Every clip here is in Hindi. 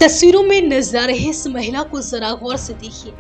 तस्वीरों में नजर आ रही इस महिला को जरा गौर से देखिए।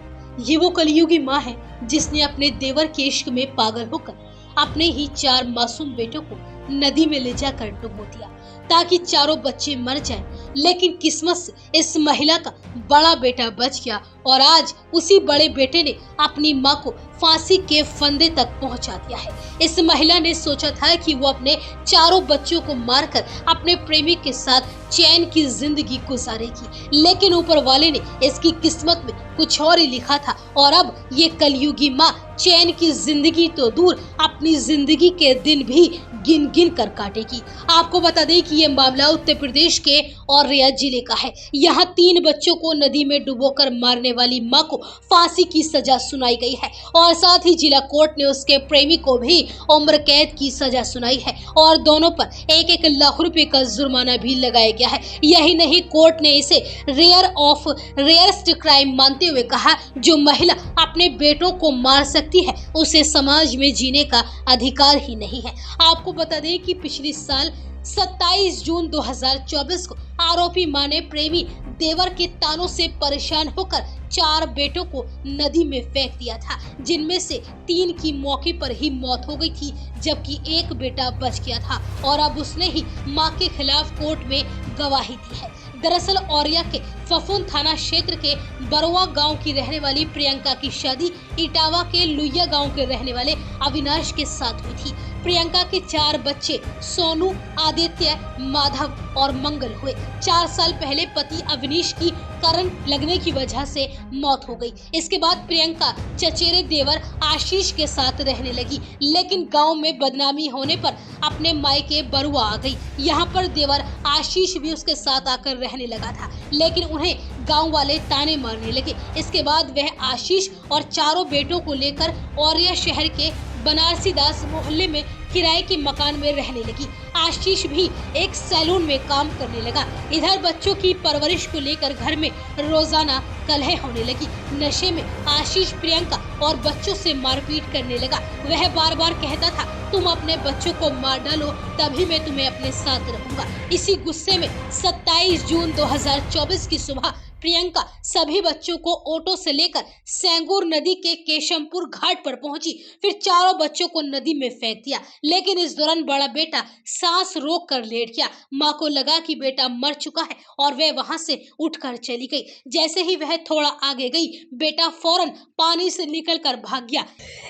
ये वो कलयुगी माँ है जिसने अपने देवर के इश्क में पागल होकर अपने ही 4 मासूम बेटों को नदी में ले जाकर डुबो दिया ताकि चारों बच्चे मर जाएं। लेकिन किस्मत से इस महिला का बड़ा बेटा बच गया और आज उसी बड़े बेटे ने अपनी माँ को फांसी के फंदे तक पहुंचा दिया है। इस महिला ने सोचा था कि वो अपने चारों बच्चों को मारकर अपने प्रेमी के साथ चैन की जिंदगी गुजारेगी, लेकिन ऊपर वाले ने इसकी किस्मत में कुछ और ही लिखा था और अब ये कलयुगी माँ चैन की जिंदगी तो दूर अपनी जिंदगी के दिन भी गिन गिन कर काटेगी। आपको बता दें कि ये मामला उत्तर प्रदेश के औरैया जिले का है। यहाँ 3 बच्चों को नदी में डुबोकर मारने वाली मां को फांसी की सजा सुनाई गई है और साथ ही जिला कोर्ट ने उसके प्रेमी को भी उम्र कैद की सजा सुनाई है और दोनों पर 1-1 लाख रुपए का जुर्माना भी लगाया गया है। यही नहीं, कोर्ट ने इसे रेयरस्ट क्राइम मानते हुए कहा, जो महिला अपने बेटों को मार सकती है उसे समाज में जीने का अधिकार ही नहीं है। आपको बता दें कि पिछले साल 27 जून 2024 को आरोपी मां ने प्रेमी देवर के तानों से परेशान होकर 4 बेटों को नदी में फेंक दिया था, जिनमें से 3 की मौके पर ही मौत हो गई थी, जबकि 1 बेटा बच गया था और अब उसने ही मां के खिलाफ कोर्ट में गवाही दी है। दरअसल औरैया के फफूंद थाना क्षेत्र के बरवा गांव की रहने वाली प्रियंका की शादी इटावा के लुइया गांव के रहने वाले अविनाश के साथ हुई थी। प्रियंका के 4 बच्चे सोनू, आदित्य, माधव और मंगल हुए। 4 साल पहले पति अविनाश की करंट लगने की वजह से मौत हो गई। इसके बाद प्रियंका चचेरे देवर आशीष के साथ रहने लगी, लेकिन गांव में बदनामी होने पर अपने मायके बरुआ आ गई। यहाँ पर देवर आशीष भी उसके साथ आकर रहने लगा था, लेकिन उन्हें गांव वाले ताने मारने लगे। इसके बाद वह आशीष और चारों बेटों को लेकर औरैया शहर के बनारसी दास मोहल्ले में किराए के मकान में रहने लगी। आशीष भी एक सैलून में काम करने लगा। इधर बच्चों की परवरिश को लेकर घर में रोजाना कलह होने लगी। नशे में आशीष प्रियंका और बच्चों से मारपीट करने लगा। वह बार बार कहता था, तुम अपने बच्चों को मार डालो तभी मैं तुम्हें अपने साथ रहूंगा। इसी गुस्से में 27 जून 2024 की सुबह प्रियंका सभी बच्चों को ऑटो से लेकर सेंगूर नदी के केशमपुर घाट पर पहुंची, फिर चारों बच्चों को नदी में फेंक दिया। लेकिन इस दौरान बड़ा बेटा सांस रोक कर लेट गया। मां को लगा कि बेटा मर चुका है और वह वहां से उठकर चली गई। जैसे ही वह थोड़ा आगे गई, बेटा फौरन पानी से निकलकर भाग गया।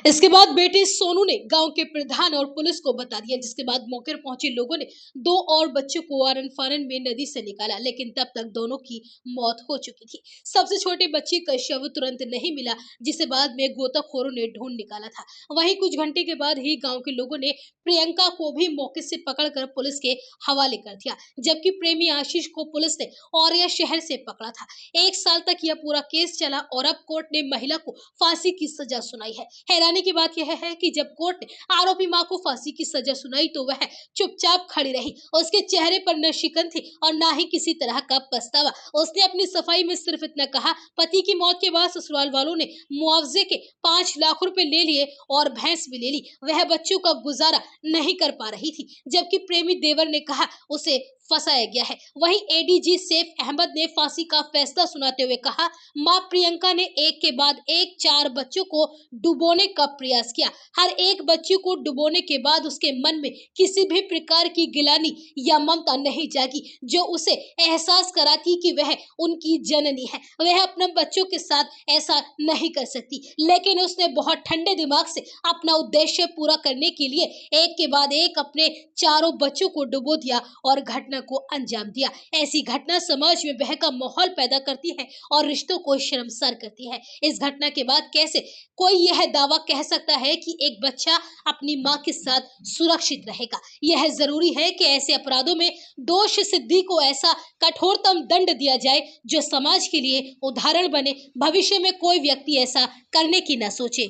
इसके बाद बेटे सोनू ने गांव के प्रधान और पुलिस को बता दिया, जिसके बाद मौके पर पहुंचे लोगों ने 2 और बच्चों को आरन फारन में नदी से निकाला, लेकिन तब तक दोनों की मौत हो चुकी थी। सबसे छोटे बच्चे का शव तुरंत नहीं मिला, जिसे बाद में गोताखोरों ने ढूंढ निकाला था। वहीं कुछ घंटे के बाद ही गांव के लोगों ने प्रियंका को भी मौके से पकड़कर पुलिस के हवाले कर दिया, जबकि प्रेमी आशीष को पुलिस ने औरैया शहर से पकड़ा था। 1 साल तक यह पूरा केस चला और अब कोर्ट ने महिला को फांसी की सजा सुनाई है। हैरानी की बात यह है कि जब कोर्ट ने आरोपी मां को फांसी की सजा सुनाई तो वह चुपचाप खड़ी रही। उसके चेहरे पर न शिकन थी और न ही किसी तरह का पछतावा। उसने अपनी सफाई में सिर्फ इतना कहा, पति की मौत के बाद ससुराल वालों ने मुआवजे के 5 लाख रुपए ले लिए और भैंस भी ले ली। वह बच्चों का गुजारा नहीं कर पा रही थी, जबकि प्रेमी देवर ने कहा उसे फंसाया गया है। वहीं एडीजी सैफ अहमद ने फांसी का फैसला सुनाते हुए कहा, मां प्रियंका ने एक के बाद एक 4 बच्चों को डुबोने का प्रयास किया। हर एक बच्चे को डुबोने के बाद उसके मन में किसी भी प्रकार की गिलानी या ममता नहीं जागी, जो उसे एहसास कराती कि वह उनकी जननी है। वह अपने बच्चों के साथ ऐसा नहीं कर सकती, लेकिन उसने बहुत ठंडे दिमाग से अपना उद्देश्य पूरा करने के लिए एक के बाद एक अपने चारों बच्चों को डुबो दिया और घटना को अंजाम दिया। ऐसी घटना समाज में भय का माहौल पैदा करती है और रिश्तों को शर्मसार करती है। इस घटना के बाद कैसे कोई यह दावा कह सकता है कि एक बच्चा अपनी मां के साथ सुरक्षित रहेगा? यह जरूरी है कि ऐसे अपराधों में दोष सिद्धि को ऐसा कठोरतम दंड दिया जाए जो समाज के लिए उदाहरण बने। भविष्य में कोई व्यक्ति ऐसा करने की न सोचे।